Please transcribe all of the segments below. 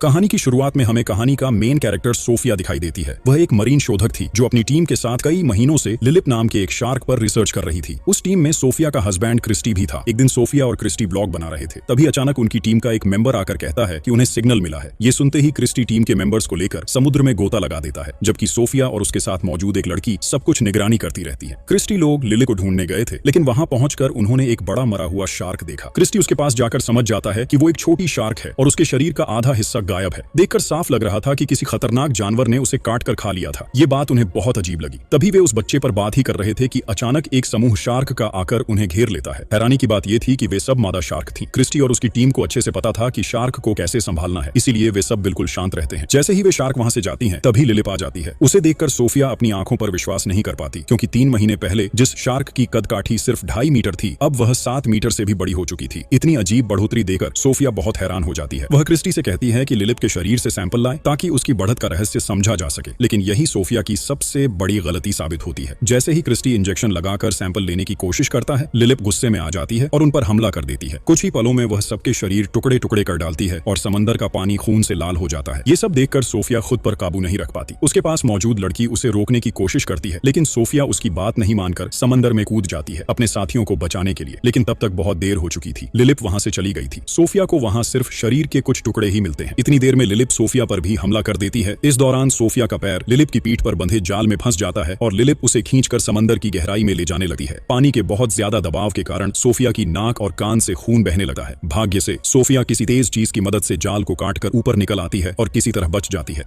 कहानी की शुरुआत में हमें कहानी का मेन कैरेक्टर सोफिया दिखाई देती है। वह एक मरीन शोधक थी जो अपनी टीम के साथ कई महीनों से लिलिप नाम के एक शार्क पर रिसर्च कर रही थी। उस टीम में सोफिया का हस्बैंड क्रिस्टी भी था। एक दिन सोफिया और क्रिस्टी ब्लॉग बना रहे थे, तभी अचानक उनकी टीम का एक मेंबर आकर कहता है कि उन्हें सिग्नल मिला है। ये सुनते ही क्रिस्टी टीम के मेंबर्स को लेकर समुद्र में गोता लगा देता है, जबकि सोफिया और उसके साथ मौजूद एक लड़की सब कुछ निगरानी करती रहती है। क्रिस्टी लोग लिलिप को ढूंढने गए थे, लेकिन वहां पहुंचकर उन्होंने एक बड़ा मरा हुआ शार्क देखा। क्रिस्टी उसके पास जाकर समझ जाता है कि वो एक छोटी शार्क है और उसके शरीर का आधा हिस्सा गायब है। देखकर साफ लग रहा था कि किसी खतरनाक जानवर ने उसे काट कर खा लिया था। ये बात उन्हें बहुत अजीब लगी। तभी वे उस बच्चे पर बात ही कर रहे थे कि अचानक एक समूह शार्क का आकर उन्हें घेर लेता है। हैरानी की बात यह थी कि वे सब मादा शार्क थीं। क्रिस्टी और उसकी टीम को अच्छे से पता था कि शार्क को कैसे संभालना है, इसीलिए वे सब बिल्कुल शांत रहते हैं। जैसे ही वे शार्क वहां से जाती हैं, तभी लिलिप आ जाती है। उसे देखकर सोफिया अपनी आंखों पर विश्वास नहीं कर पाती, क्योंकि 3 महीने पहले जिस शार्क की कदकाठी सिर्फ 2.5 मीटर थी, अब वह 7 मीटर से भी बड़ी हो चुकी थी। इतनी अजीब बढ़ोतरी देखकर सोफिया बहुत हैरान हो जाती है। वह क्रिस्टी से कहती है कि लिलिप के शरीर से सैंपल लाए ताकि उसकी बढ़त का रहस्य समझा जा सके, लेकिन यही सोफिया की सबसे बड़ी गलती साबित होती है। जैसे ही क्रिस्टी इंजेक्शन लगाकर सैंपल लेने की कोशिश करता है, लिलिप गुस्से में आ जाती है और उन पर हमला कर देती है। कुछ ही पलों में वह सबके शरीर टुकड़े टुकड़े कर डालती है और समंदर का पानी खून से लाल हो जाता है। ये सब देखकर सोफिया खुद पर काबू नहीं रख पाती। उसके पास मौजूद लड़की उसे रोकने की कोशिश करती है, लेकिन सोफिया उसकी बात नहीं मानकर समंदर में कूद जाती है अपने साथियों को बचाने के लिए। लेकिन तब तक बहुत देर हो चुकी थी। लिलिप वहां से चली गई थी। सोफिया को वहां सिर्फ शरीर के कुछ टुकड़े ही मिलते हैं। इतनी देर में लिलिप सोफिया पर भी हमला कर देती है। इस दौरान सोफिया का पैर लिलिप की पीठ पर बंधे जाल में फंस जाता है और लिलिप उसे खींचकर समंदर की गहराई में ले जाने लगती है। पानी के बहुत ज्यादा दबाव के कारण सोफिया की नाक और कान से खून बहने लगता है। भाग्य से सोफिया किसी तेज चीज की मदद से जाल को काटकर ऊपर निकल आती है और किसी तरह बच जाती है।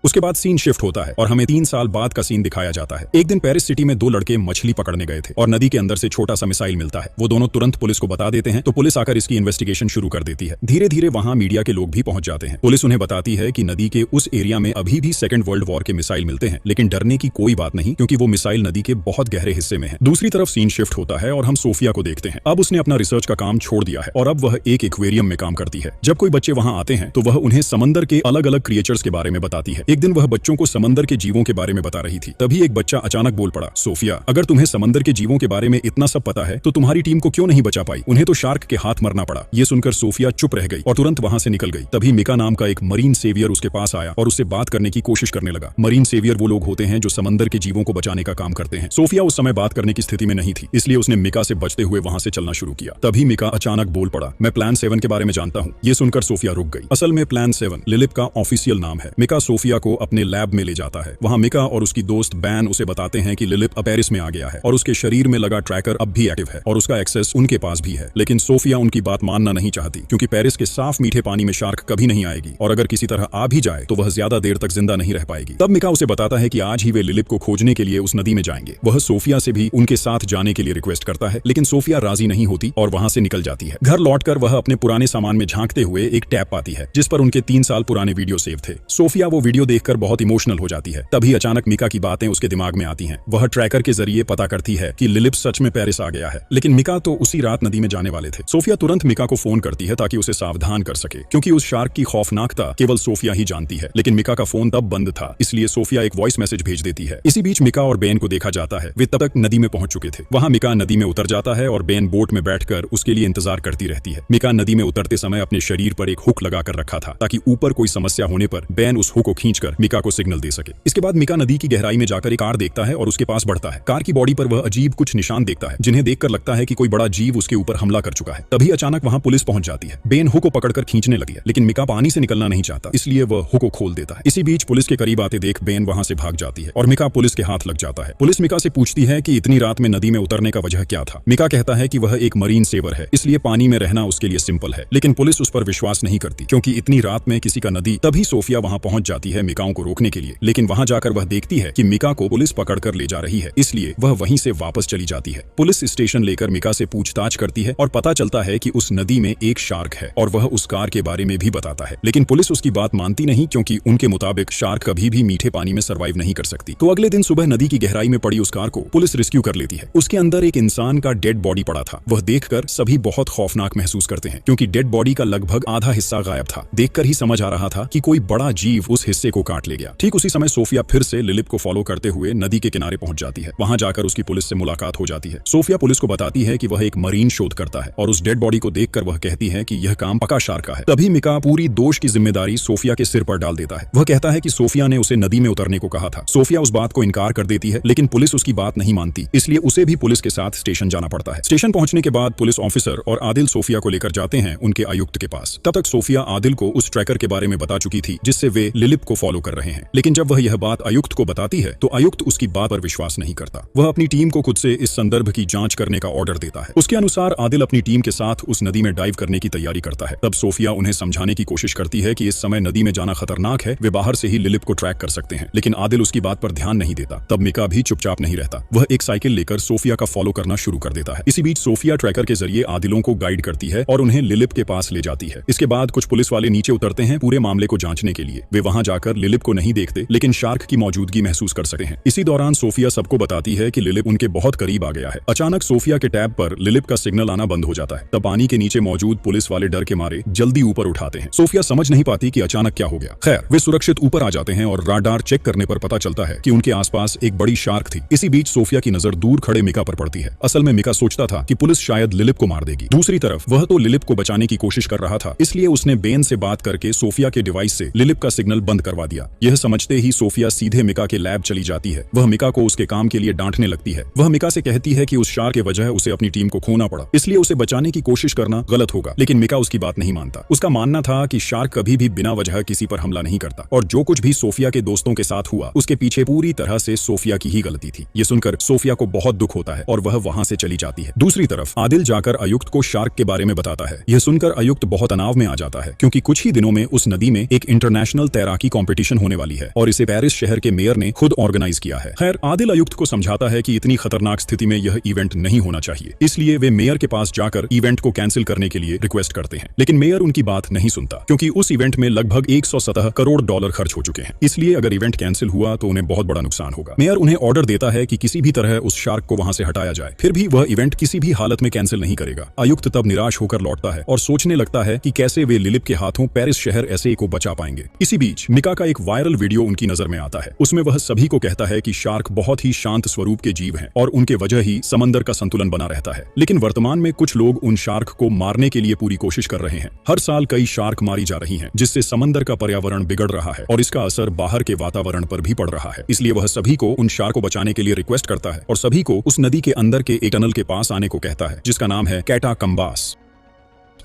उसके बाद सीन शिफ्ट होता है और हमें 3 साल बाद का सीन दिखाया जाता है। एक दिन पेरिस सिटी में 2 लड़के मछली पकड़ने गए थे और नदी के अंदर से छोटा सा मिसाइल मिलता है। वो दोनों तुरंत पुलिस को बता देते हैं, तो पुलिस आकर इसकी इन्वेस्टिगेशन शुरू कर देती है। धीरे धीरे वहां मीडिया के लोग भी पहुंच जाते हैं। पुलिस उन्हें बताती है कि नदी के उस एरिया में अभी भी 2nd वर्ल्ड वॉर के मिसाइल मिलते हैं, लेकिन डरने की कोई बात नहीं, क्योंकि वो मिसाइल नदी के बहुत गहरे हिस्से में है। दूसरी तरफ सीन शिफ्ट होता है और हम सोफिया को देखते हैं। अब उसने अपना रिसर्च का काम छोड़ दिया है और अब वह एक एक्वेरियम में काम करती है। जब कोई बच्चे वहां आते हैं तो वह उन्हें समंदर के अलग अलग क्रिएचर्स के बारे में बताती है। एक दिन वह बच्चों को समंदर के जीवों के बारे में बता रही थी। तभी एक बच्चा अचानक बोल पड़ा, सोफिया, अगर तुम्हें समंदर के जीवों के बारे में इतना सब पता है तो तुम्हारी टीम को क्यों नहीं बचा पाई? उन्हें तो शार्क के हाथ मरना पड़ा। ये सुनकर सोफिया चुप रह गई और तुरंत वहां से निकल गई। तभी मिका नाम का एक मरीन सेवियर उसके पास आया और उससे बात करने की कोशिश करने लगा। मरीन सेवियर वो लोग होते हैं जो समंदर के जीवों को बचाने का काम करते हैं। सोफिया उस समय बात करने की स्थिति में नहीं थी, इसलिए उसने मिका से बचते हुए वहां से चलना शुरू किया। तभी मिका अचानक बोल पड़ा, मैं प्लान 7 के बारे में जानता हूँ। ये सुनकर सोफिया रुक गई। असल में प्लान 7 लिलिप का ऑफिशियल नाम है। मिका सोफिया को अपने लैब में ले जाता है। वहां मिका और उसकी दोस्त बैन उसे बताते हैं कि लिलिप अब पेरिस में आ गया है और उसके शरीर में लगा ट्रैकर अब भी एक्टिव है और उसका एक्सेस उनके पास भी है। लेकिन सोफिया उनकी बात मानना नहीं चाहती, क्योंकि पेरिस के साफ मीठे पानी में शार्क कभी नहीं आएगी और अगर किसी तरह आ भी जाए तो वह ज्यादा देर तक जिंदा नहीं रह पाएगी। तब मिका उसे बताता है कि आज ही वे लिलिप को खोजने के लिए उस नदी में जाएंगे। वह सोफिया से भी उनके साथ जाने के लिए रिक्वेस्ट करता है, लेकिन सोफिया राजी नहीं होती और वहां से निकल जाती है। घर लौटकर वह अपने पुराने सामान में झांकते हुए एक टैब पाती है जिस पर उनके 3 साल पुराने वीडियो सेव थे। सोफिया वो वीडियो देखकर बहुत इमोशनल हो जाती है। तभी अचानक मिका की बातें उसके दिमाग में आती हैं। वह ट्रैकर के जरिए पता करती है कि लिलिप सच में पेरिस आ गया है, लेकिन मिका तो उसी रात नदी में जाने वाले थे। सोफिया तुरंत मिका को फोन करती है ताकि उसे सावधान कर सके, क्योंकि उस शार्क की खौफनाकता केवल सोफिया ही जानती है। लेकिन मिका का फोन तब बंद था, इसलिए सोफिया एक वॉइस मैसेज भेज देती है। इसी बीच मिका और बेन को देखा जाता है। वे तब तक नदी में पहुंच चुके थे। वहां मिका नदी में उतर जाता है और बेन बोट में बैठकर उसके लिए इंतजार करती रहती है। मिका नदी में उतरते समय अपने शरीर पर एक हुक लगाकर रखा था ताकि ऊपर कोई समस्या होने पर बेन उस हुक को खींचकर मिका को सिग्नल दे सके। इसके बाद मिका नदी की गहराई में जाकर एक कार देखता है और उसके पास बढ़ता है। कार की बॉडी पर वह अजीब कुछ निशान देखता है, जिन्हें देखकर लगता है कि कोई बड़ा जीव उसके ऊपर हमला कर चुका है। तभी अचानक वहां पुलिस पहुंच जाती है। बेन हुक को पकड़कर खींचने लगी है, लेकिन मिका पानी से निकलना नहीं चाहता, इसलिए वह हुक को खोल देता है। इसी बीच पुलिस के करीब आते देख बेन वहां से भाग जाती है और मिका पुलिस के हाथ लग जाता है। पुलिस मिका से पूछती है कि इतनी रात में नदी में उतरने का वजह क्या था। मिका कहता है कि वह एक मरीन सेवर है, इसलिए पानी में रहना उसके लिए सिंपल है। लेकिन पुलिस उस पर विश्वास नहीं करती, क्योंकि इतनी रात में किसी का नदी। तभी सोफिया वहां पहुंच जाती है मिकाओं को रोकने के लिए, लेकिन वहां जाकर वह देखती है कि मिका को पुलिस पकड़कर ले जा रही है, इसलिए वह वहीं से वापस चली जाती है। पुलिस स्टेशन लेकर मिका से पूछताछ करती है और पता चलता है कि उस नदी में एक शार्क है और वह उस कार के बारे में भी बताता है। लेकिन पुलिस उसकी बात मानती नहीं, क्योंकि उनके मुताबिक शार्क कभी भी मीठे पानी में सर्वाइव नहीं कर सकती। तो अगले दिन सुबह नदी की गहराई में पड़ी उस कार को पुलिस रेस्क्यू कर लेती है। उसके अंदर एक इंसान का डेड बॉडी पड़ा था। वह देखकर सभी बहुत खौफनाक महसूस करते हैं, क्योंकि डेड बॉडी का लगभग आधा हिस्सा गायब था। देखकर ही समझ आ रहा था कि कोई बड़ा जीव उस हिस्से को को काट ले गया। ठीक उसी समय सोफिया फिर से लिलिप को फॉलो करते हुए नदी के किनारे पहुंच जाती है। वहां जाकर उसकी पुलिस से मुलाकात हो जाती है। सोफिया पुलिस को बताती है कि वह एक मरीन शोध करता है और उस डेड बॉडी को देखकर वह कहती है कि यह काम पका शार्क का है। तभी मिका पूरी दोष की जिम्मेदारी सोफिया के सिर पर डाल देता है। वह कहता है कि सोफिया ने उसे नदी में उतरने को कहा था। सोफिया उस बात को इनकार कर देती है, लेकिन पुलिस उसकी बात नहीं मानती, इसलिए उसे भी पुलिस के साथ स्टेशन जाना पड़ता है। स्टेशन पहुंचने के बाद पुलिस ऑफिसर और आदिल सोफिया को लेकर जाते हैं उनके आयुक्त के पास। तब तक सोफिया आदिल को उस ट्रैकर के बारे में बता चुकी थी जिससे वे लिलिप को फॉलो कर रहे हैं। लेकिन जब वह यह बात आयुक्त को बताती है तो आयुक्त उसकी बात पर विश्वास नहीं करता। वह अपनी टीम को खुद से इस संदर्भ की जांच करने का ऑर्डर देता है। उसके अनुसार आदिल अपनी टीम के साथ उस नदी में डाइव करने की तैयारी करता है। तब सोफिया उन्हें समझाने की कोशिश करती है कि इस समय नदी में जाना खतरनाक है, वे बाहर से ही लिलिप को ट्रैक कर सकते हैं। लेकिन आदिल उसकी बात पर ध्यान नहीं देता। तब मिका भी चुपचाप नहीं रहता। वह एक साइकिल लेकर सोफिया का फॉलो करना शुरू कर देता है। इसी बीच सोफिया ट्रैकर के जरिए आदिलों को गाइड करती है और उन्हें लिलिप के पास ले जाती है। इसके बाद कुछ पुलिस वाले नीचे उतरते हैं पूरे मामले को जांचने के लिए। वे वहां जाकर लिलिप को नहीं देखते, लेकिन शार्क की मौजूदगी महसूस कर सकते हैं। इसी दौरान सोफिया सबको बताती है कि लिलिप उनके बहुत करीब आ गया है। अचानक सोफिया के टैब पर लिलिप का सिग्नल आना बंद हो जाता है। तब पानी के नीचे मौजूद पुलिस वाले डर के मारे जल्दी ऊपर उठाते हैं। सोफिया समझ नहीं पाती कि अचानक क्या हो गया। खैर, वे सुरक्षित ऊपर आ जाते हैं और राडार चेक करने पर पता चलता है कि उनके आसपास एक बड़ी शार्क थी। इसी बीच सोफिया की नजर दूर खड़े मिका पर पड़ती है। असल में मिका सोचता था कि पुलिस शायद लिलिप को मार देगी। दूसरी तरफ वह तो लिलिप को बचाने की कोशिश कर रहा था, इसलिए उसने बेन से बात करके सोफिया के डिवाइस से लिलिप का सिग्नल बंद करवा दिया। यह समझते ही सोफिया सीधे मिका के लैब चली जाती है। वह मिका को उसके काम के लिए डांटने लगती है। वह मिका से कहती है कि उस शार्क के वजह उसे अपनी टीम को खोना पड़ा, इसलिए उसे बचाने की कोशिश करना गलत होगा। लेकिन मिका उसकी बात नहीं मानता। उसका मानना था कि शार्क कभी भी बिना वजह किसी पर हमला नहीं करता और जो कुछ भी सोफिया के दोस्तों के साथ हुआ उसके पीछे पूरी तरह से सोफिया की ही गलती थी। ये सुनकर सोफिया को बहुत दुख होता है और वह वहां से चली जाती है। दूसरी तरफ आदिल जाकर आयुक्त को शार्क के बारे में बताता है। यह सुनकर आयुक्त बहुत तनाव में आ जाता है, क्योंकि कुछ ही दिनों में उस नदी में एक इंटरनेशनल तैराकी कंपटीशन होने वाली है और इसे पेरिस शहर के मेयर ने खुद ऑर्गेनाइज किया है। खैर, आदिल आयुक्त को समझाता है कि इतनी खतरनाक स्थिति में यह इवेंट नहीं होना चाहिए, इसलिए वे मेयर के पास जाकर इवेंट को कैंसिल करने के लिए रिक्वेस्ट करते हैं। लेकिन मेयर उनकी बात नहीं सुनता, क्योंकि उस इवेंट में लगभग 117 करोड़ डॉलर खर्च हो चुके हैं। इसलिए अगर इवेंट कैंसिल हुआ तो उन्हें बहुत बड़ा नुकसान होगा। मेयर उन्हें ऑर्डर देता है कि किसी भी तरह उस शार्क को वहां से हटाया जाए। फिर भी वह इवेंट किसी भी हालत में कैंसिल नहीं करेगा। आयुक्त तब निराश होकर लौटता है और सोचने लगता है कि कैसे वे लिलिप के हाथों पेरिस शहर ऐसे को बचा पाएंगे। इसी बीच मिका का एक वायरल वीडियो उनकी नजर में आता है। उसमें वह सभी को कहता है कि शार्क बहुत ही शांत स्वरूप के जीव हैं और उनके वजह ही समंदर का संतुलन बना रहता है। लेकिन वर्तमान में कुछ लोग उन शार्क को मारने के लिए पूरी कोशिश कर रहे हैं। हर साल कई शार्क मारी जा रही हैं, जिससे समंदर का पर्यावरण बिगड़ रहा है और इसका असर बाहर के वातावरण पर भी पड़ रहा है। इसलिए वह सभी को उन शार्क को बचाने के लिए रिक्वेस्ट करता है और सभी को उस नदी के अंदर के एक टनल के पास आने को कहता है, जिसका नाम है कैटाकंबास।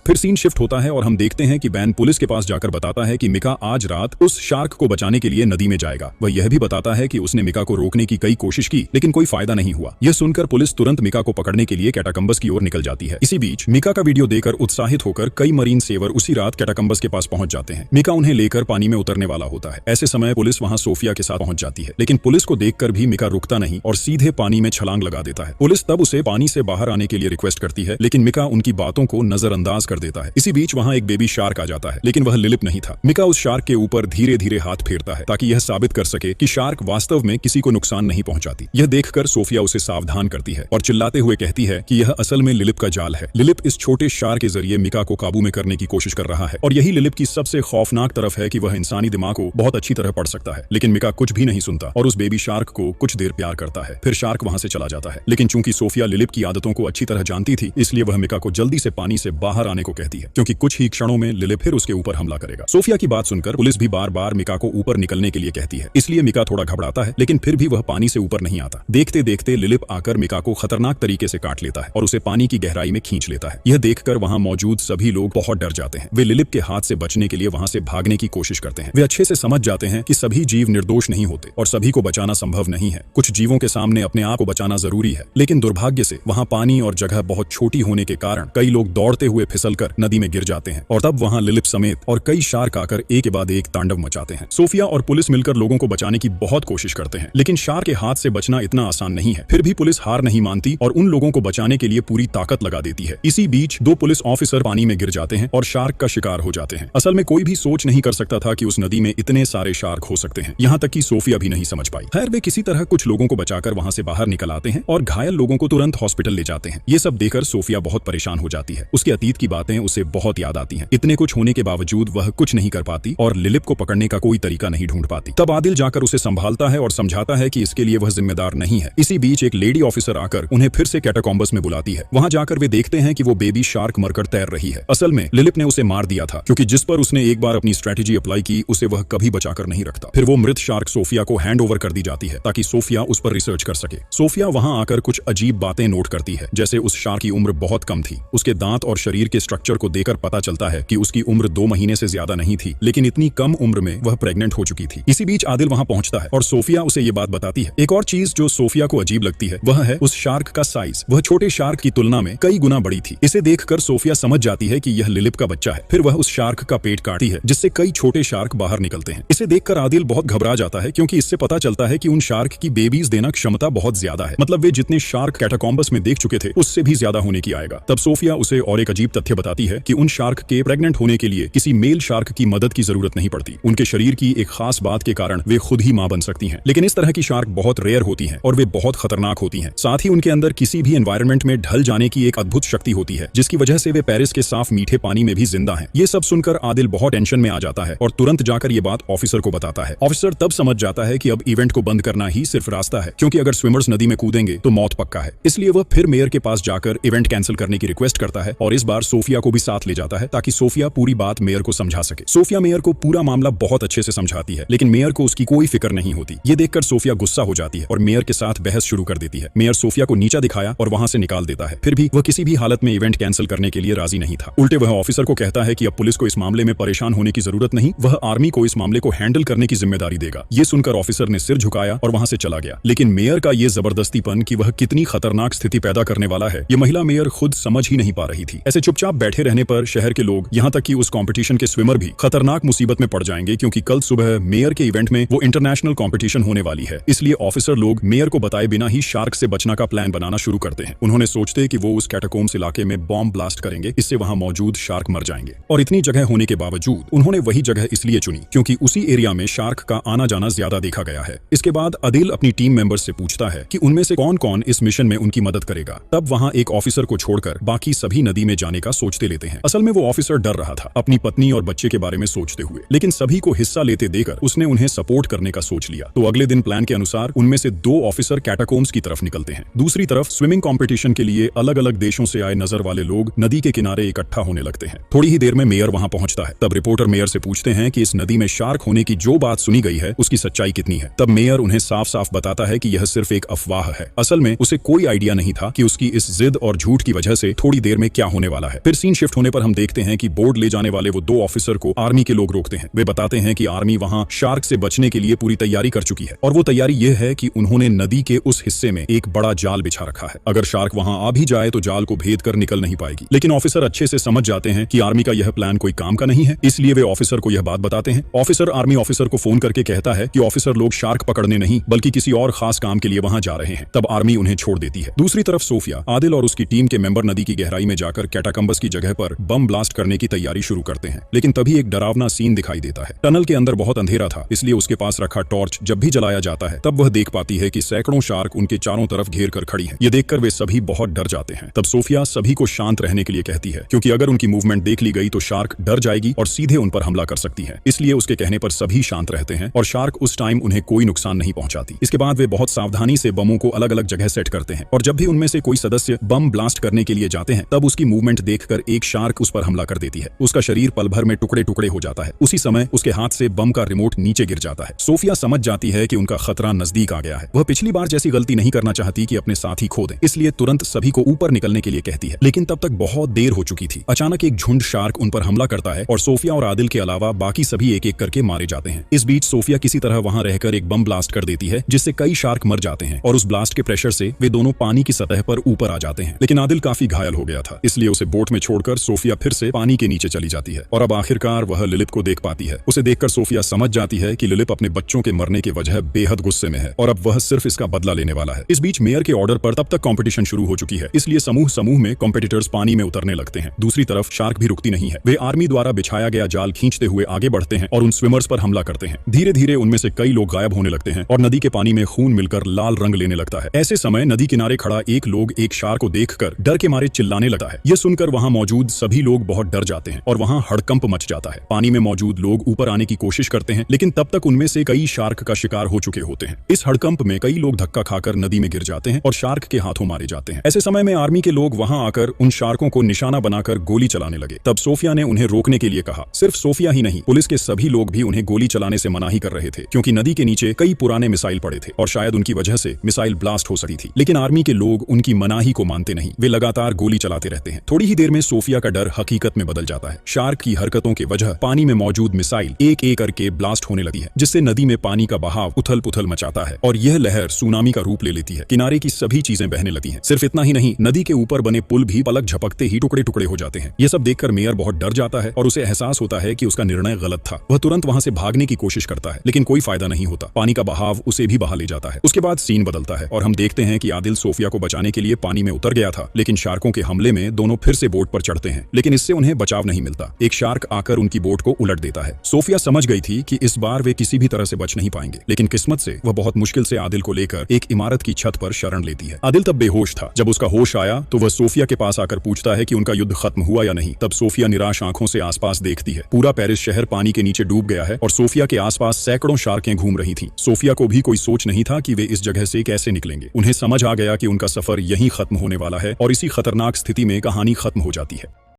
फिर सीन शिफ्ट होता है और हम देखते हैं कि बैन पुलिस के पास जाकर बताता है कि मिका आज रात उस शार्क को बचाने के लिए नदी में जाएगा। वह यह भी बताता है कि उसने मिका को रोकने की कई कोशिश की, लेकिन कोई फायदा नहीं हुआ। यह सुनकर पुलिस तुरंत मिका को पकड़ने के लिए कैटाकंबस की ओर निकल जाती है। इसी बीच मिका का वीडियो देखकर उत्साहित होकर कई मरीन सेवर उसी रात कैटाकंबस के पास पहुंच जाते हैं। मिका उन्हें लेकर पानी में उतरने वाला होता है। ऐसे समय पुलिस वहां सोफिया के साथ पहुंच जाती है, लेकिन पुलिस को देखकर भी मिका रुकता नहीं और सीधे पानी में छलांग लगा देता है। पुलिस तब उसे पानी से बाहर आने के लिए रिक्वेस्ट करती है, लेकिन मिका उनकी बातों को नजरअंदाज कर देता है। इसी बीच वहां एक बेबी शार्क आ जाता है, लेकिन वह लिलिप नहीं था। मिका उस शार्क के ऊपर धीरे धीरे हाथ फेरता है ताकि यह साबित कर सके कि शार्क वास्तव में किसी को नुकसान नहीं पहुंचाती। यह देखकर सोफिया उसे सावधान करती है और चिल्लाते हुए कहती है कि यह असल में लिलिप का जाल है। लिलिप इस छोटे शार्क के जरिए मिका को काबू में करने की कोशिश कर रहा है और यही लिलिप की सबसे खौफनाक तरफ है कि वह इंसानी दिमाग को बहुत अच्छी तरह पढ़ सकता है। लेकिन मिका कुछ भी नहीं सुनता और उस बेबी शार्क को कुछ देर प्यार करता है। फिर शार्क वहां से चला जाता है। लेकिन चूंकि सोफिया लिलिप की आदतों को अच्छी तरह जानती थी, इसलिए वह मिका को जल्दी से पानी से बाहर आने को कहती है, क्योंकि कुछ ही क्षणों में लिलिप फिर उसके ऊपर हमला करेगा। सोफिया की बात सुनकर पुलिस भी बार बार मिका को ऊपर निकलने के लिए कहती है, इसलिए मिका थोड़ा घबराता है, लेकिन फिर भी वह पानी से ऊपर नहीं आता। देखते देखते लिलिप आकर मिका को खतरनाक तरीके से काट लेता है और उसे पानी की गहराई में खींच लेता है। यह देखकर वहां मौजूद सभी लोग बहुत डर जाते हैं। वे लिलिप के हाथ से बचने के लिए वहां से भागने की कोशिश करते हैं। वे अच्छे से समझ जाते हैं कि सभी जीव निर्दोष नहीं होते और सभी को बचाना संभव नहीं है। कुछ जीवों के सामने अपने आप को बचाना जरूरी है, लेकिन दुर्भाग्य से वहां पानी और जगह बहुत छोटी होने के कारण कई लोग दौड़ते हुए फिसलकर नदी में गिर जाते हैं और तब वहां लिलिप समेत और कई शार्क आकर एक के बाद एक तांडव मचाते हैं। सोफिया और पुलिस मिलकर लोगों को बचाने की बहुत कोशिश करते हैं, लेकिन शार्क के हाथ से बचना इतना आसान नहीं है। फिर भी पुलिस हार नहीं मानती और उन लोगों को बचाने के लिए पूरी ताकत लगा देती है। इसी बीच दो पुलिस ऑफिसर पानी में गिर जाते हैं और शार्क का शिकार हो जाते हैं। असल में कोई भी सोच नहीं कर सकता था कि उस नदी में इतने सारे शार्क हो सकते हैं, यहाँ तक कि सोफिया भी नहीं समझ पाई। खैर, वे किसी तरह कुछ लोगों को बचाकर वहां से बाहर निकल आते हैं और घायल लोगों को तुरंत हॉस्पिटल ले जाते हैं। ये सब देखकर सोफिया बहुत परेशान हो जाती है। उसके अतीत की बात बातें उसे बहुत याद आती हैं। इतने कुछ होने के बावजूद वह कुछ नहीं कर पाती और लिलिप को पकड़ने का कोई तरीका नहीं ढूंढ पाती। तब आदिल जाकर उसे संभालता है और समझाता है कि इसके लिए वह जिम्मेदार नहीं है। इसी बीच एक लेडी ऑफिसर आकर उन्हें फिर से कैटाकॉम्बस में बुलाती है। वहां जाकर वे देखते हैं कि वो बेबी शार्क मरकर तैर रही है। असल में लिलिप ने उसे मार दिया था, क्योंकि जिस पर उसने एक बार अपनी स्ट्रेटेजी अप्लाई की उसे वह कभी बचाकर नहीं रखता। फिर वो मृत शार्क सोफिया को हैंड ओवर कर दी जाती है ताकि सोफिया उस पर रिसर्च कर सके। सोफिया वहां आकर कुछ अजीब बातें नोट करती है, जैसे उस शार्क की उम्र बहुत कम थी। उसके दांत और शरीर के स्ट्रक्चर को देखकर पता चलता है कि उसकी उम्र 2 महीने से ज्यादा नहीं थी, लेकिन इतनी कम उम्र में वह प्रेग्नेंट हो चुकी थी। इसी बीच आदिल वहां पहुंचता है और सोफिया उसे ये बात बताती है। एक और चीज जो सोफिया को अजीब लगती है वह है उस शार्क का साइज। वह छोटे शार्क की तुलना में कई गुना बड़ी थी। इसे देखकर सोफिया समझ जाती है कि यह लिलिप का बच्चा है। फिर वह उस शार्क का पेट काटती है, जिससे कई छोटे शार्क बाहर निकलते हैं। इसे देखकर आदिल बहुत घबरा जाता है, क्योंकि इससे पता चलता है कि उन शार्क की बेबीज देना क्षमता बहुत ज्यादा है। मतलब वे जितने शार्क कैटाकॉम्बस में देख चुके थे उससे भी ज्यादा होने की आएगा। तब सोफिया उसे और एक अजीब तथ्य बताती है कि उन शार्क के प्रेग्नेंट होने के लिए किसी मेल शार्क की मदद की जरूरत नहीं पड़ती। उनके शरीर की एक खास बात के कारण वे खुद ही मां बन सकती हैं। लेकिन इस तरह की शार्क बहुत रेयर होती हैं और वे बहुत खतरनाक होती हैं। साथ ही उनके अंदर किसी भी एनवायरनमेंट में ढल जाने की एक अद्भुत शक्ति होती है, जिसकी वजह से वे पेरिस के साफ मीठे पानी में भी जिंदा हैं। ये सब सुनकर आदिल बहुत टेंशन में आ जाता है और तुरंत जाकर ये बात ऑफिसर को बताता है। ऑफिसर तब समझ जाता है कि अब इवेंट को बंद करना ही सिर्फ रास्ता है, क्योंकि अगर स्विमर्स नदी में कूदेंगे तो मौत पक्का है। इसलिए वह फिर मेयर के पास जाकर इवेंट कैंसिल करने की रिक्वेस्ट करता है और इस बार सोफिया को भी साथ ले जाता है ताकि सोफिया पूरी बात मेयर को समझा सके। सोफिया मेयर को पूरा मामला बहुत अच्छे से समझाती है, लेकिन मेयर को उसकी कोई फिक्र नहीं होती। ये देखकर सोफिया गुस्सा हो जाती है और मेयर के साथ बहस शुरू कर देती है। मेयर सोफिया को नीचा दिखाया और वहां से निकाल देता है। फिर भी वह किसी भी हालत में इवेंट कैंसिल करने के लिए राजी नहीं था। उल्टे वह ऑफिसर को कहता है कि अब पुलिस को इस मामले में परेशान होने की जरूरत नहीं, वह आर्मी को इस मामले को हैंडल करने की जिम्मेदारी देगा। ये सुनकर ऑफिसर ने सिर झुकाया और वहां से चला गया। लेकिन मेयर का ये जबरदस्तीपन कि वह कितनी खतरनाक स्थिति पैदा करने वाला है, ये महिला मेयर खुद समझ ही नहीं पा रही थी। ऐसे चुपचाप बैठे रहने पर शहर के लोग, यहाँ तक कि उस कंपटीशन के स्विमर भी खतरनाक मुसीबत में पड़ जाएंगे, क्योंकि कल सुबह मेयर के इवेंट में वो इंटरनेशनल कंपटीशन होने वाली है। इसलिए ऑफिसर लोग मेयर को बताए बिना ही शार्क से बचना का प्लान बनाना शुरू करते हैं। उन्होंने सोचते कि वो उस कैटाकोम्स इलाके में बॉम्ब ब्लास्ट करेंगे, इससे वहां मौजूद शार्क मर जाएंगे। और इतनी जगह होने के बावजूद उन्होंने वही जगह इसलिए चुनी क्योंकि उसी एरिया में शार्क का आना जाना ज्यादा देखा गया है। इसके बाद आदिल अपनी टीम मेंबर्स से पूछता है कि उनमें से कौन कौन इस मिशन में उनकी मदद करेगा। तब वहां एक ऑफिसर को छोड़कर बाकी सभी नदी में जाने का सोचते लेते हैं। असल में वो ऑफिसर डर रहा था अपनी पत्नी और बच्चे के बारे में सोचते हुए, लेकिन सभी को हिस्सा लेते देकर उसने उन्हें सपोर्ट करने का सोच लिया। तो अगले दिन प्लान के अनुसार उनमें से 2 ऑफिसर कैटाकोम्स की तरफ निकलते हैं। दूसरी तरफ स्विमिंग कंपटीशन के लिए अलग अलग देशों से आए नजर वाले लोग नदी के किनारे इकट्ठा होने लगते हैं। थोड़ी ही देर में मेयर वहां पहुंचता है। तब रिपोर्टर मेयर से पूछते हैं कि इस नदी में शार्क होने की जो बात सुनी गई है उसकी सच्चाई कितनी है। तब मेयर उन्हें साफ साफ बताता है कि यह सिर्फ एक अफवाह है। असल में उसे कोई आइडिया नहीं था कि उसकी इस जिद और झूठ की वजह से थोड़ी देर में क्या होने वाला है। फिर सीन शिफ्ट होने पर हम देखते हैं कि बोर्ड ले जाने वाले वो 2 ऑफिसर को आर्मी के लोग रोकते हैं। वे बताते हैं कि आर्मी वहां शार्क से बचने के लिए पूरी तैयारी कर चुकी है और वो तैयारी ये है कि उन्होंने नदी के उस हिस्से में एक बड़ा जाल बिछा रखा है। अगर शार्क वहां आ भी जाए तो जाल को भेद कर निकल नहीं पाएगी। लेकिन ऑफिसर अच्छे से समझ जाते हैं कि आर्मी का यह प्लान कोई काम का नहीं है, इसलिए वे ऑफिसर को यह बात बताते हैं। ऑफिसर आर्मी ऑफिसर को फोन करके कहता है कि ऑफिसर लोग शार्क पकड़ने नहीं बल्कि किसी और खास काम के लिए वहां जा रहे हैं। तब आर्मी उन्हें छोड़ देती है। दूसरी तरफ सोफिया, आदिल और उसकी टीम के मेंबर नदी की गहराई में जाकर कैटाकम्बस की जगह पर बम ब्लास्ट करने की तैयारी शुरू करते हैं। लेकिन तभी एक डरावना सीन दिखाई देता है। टनल के अंदर बहुत अंधेरा था, इसलिए उसके पास रखा टॉर्च जब भी जलाया जाता है तब वह देख पाती है कि सैकड़ों शार्क उनके चारों तरफ घेर कर खड़ी हैं। ये देखकर वे सभी बहुत डर जाते हैं। तब सोफिया सभी को शांत रहने के लिए कहती है, क्योंकि अगर उनकी मूवमेंट देख ली गई तो शार्क डर जाएगी और सीधे उन पर हमला कर सकती है। इसलिए उसके कहने पर सभी शांत रहते हैं और शार्क उस टाइम उन्हें कोई नुकसान नहीं पहुंचाती। इसके बाद वे बहुत सावधानी से बमों को अलग अलग जगह सेट करते हैं और जब भी उनमें से कोई सदस्य बम ब्लास्ट करने के लिए जाते हैं तब उसकी मूवमेंट देखकर एक शार्क उस पर हमला कर देती है। उसका शरीर पल भर में टुकड़े टुकड़े हो जाता है। उसी समय उसके हाथ से बम का रिमोट नीचे गिर जाता है। सोफिया समझ जाती है कि उनका खतरा नजदीक आ गया है। वह पिछली बार जैसी गलती नहीं करना चाहती कि अपने साथी खो दें, इसलिए तुरंत सभी को ऊपर निकलने के लिए कहती है। लेकिन तब तक बहुत देर हो चुकी थी। अचानक एक झुंड शार्क उन पर हमला करता है और सोफिया और आदिल के अलावा बाकी सभी एक एक करके मारे जाते हैं। इस बीच सोफिया किसी तरह वहां रहकर एक बम ब्लास्ट कर देती है, जिससे कई शार्क मर जाते हैं और उस ब्लास्ट के प्रेशर से वे दोनों पानी की सतह पर ऊपर आ जाते हैं। लेकिन आदिल काफी घायल हो गया था, इसलिए उसे बोट में छोड़कर सोफिया फिर से पानी के नीचे चली जाती है और अब आखिरकार वह लिलिप को देख पाती है। उसे देखकर सोफिया समझ जाती है कि लिलिप अपने बच्चों के मरने की वजह बेहद गुस्से में है और अब वह सिर्फ इसका बदला लेने वाला है। इस बीच मेयर के ऑर्डर पर तब तक कंपटीशन शुरू हो चुकी है, इसलिए समूह समूह में कॉम्पिटिटर्स पानी में उतरने लगते हैं। दूसरी तरफ शार्क भी रुकती नहीं है। वे आर्मी द्वारा बिछाया गया जाल खींचते हुए आगे बढ़ते हैं और उन स्विमर्स पर हमला करते हैं। धीरे धीरे उनमें से कई लोग गायब होने लगते हैं और नदी के पानी में खून मिलकर लाल रंग लेने लगता है। ऐसे समय नदी किनारे खड़ा एक लोग एक शार्क को देखकर डर के मारे चिल्लाने लगता है। यह सुनकर वहां मौजूद सभी लोग बहुत डर जाते हैं और वहां हड़कंप मच जाता है। पानी में मौजूद लोग ऊपर आने की कोशिश करते हैं, लेकिन तब तक उनमें से कई शार्क का शिकार हो चुके होते हैं। इस हड़कंप में कई लोग धक्का खाकर नदी में गिर जाते हैं और शार्क के हाथों मारे जाते हैं। ऐसे समय में आर्मी के लोग वहां आकर उन शार्कों को निशाना बनाकर गोली चलाने लगे। तब सोफिया ने उन्हें रोकने के लिए कहा। सिर्फ सोफिया ही नहीं, पुलिस के सभी लोग भी उन्हें गोली चलाने से मनाही कर रहे थे, क्योंकि नदी के नीचे कई पुराने मिसाइल पड़े थे और शायद उनकी वजह से मिसाइल ब्लास्ट हो सकती थी। लेकिन आर्मी के लोग उनकी मनाही को मानते नहीं, वे लगातार गोली चलाते रहते हैं। थोड़ी ही देर में सोफिया का डर हकीकत में बदल जाता है। शार्क की हरकतों के वजह पानी में मौजूद मिसाइल एक एक करके ब्लास्ट होने लगी है, जिससे नदी में पानी का बहाव उथल पुथल मचाता है और यह लहर सुनामी का रूप ले लेती है। किनारे की सभी चीजें बहने लगती हैं। सिर्फ इतना ही नहीं, नदी के ऊपर बने पुल भी पलक झपकते ही टुकड़े टुकड़े हो जाते हैं। यह सब देखकर मेयर बहुत डर जाता है और उसे एहसास होता है कि उसका निर्णय गलत था। वह तुरंत वहां से भागने की कोशिश करता है, लेकिन कोई फायदा नहीं होता। पानी का बहाव उसे भी बहा ले जाता है। उसके बाद सीन बदलता है और हम देखते हैं कि आदिल सोफिया को बचाने के लिए पानी में उतर गया था, लेकिन शार्कों के हमले में दोनों फिर से बोट पर चढ़ते हैं, लेकिन इससे उन्हें बचाव नहीं मिलता। एक शार्क आकर उनकी बोट को उलट देता है। सोफिया समझ गई थी कि इस बार वे किसी भी तरह से बच नहीं पाएंगे, लेकिन किस्मत से वह बहुत मुश्किल से आदिल को लेकर एक इमारत की छत पर शरण लेती है। आदिल तब बेहोश था। जब उसका होश आया तो वह सोफिया के पास आकर पूछता है कि उनका युद्ध खत्म हुआ या नहीं। तब सोफिया निराश आंखों से आसपास देखती है। पूरा पेरिस शहर पानी के नीचे डूब गया है और सोफिया के आसपास सैकड़ों शार्कें घूम रही थीं। सोफिया को भी कोई सोच नहीं था कि वे इस जगह से कैसे निकलेंगे। उन्हें समझ आ गया कि उनका सफर यहीं खत्म होने वाला है और इसी खतरनाक स्थिति में कहानी खत्म हो जाती है।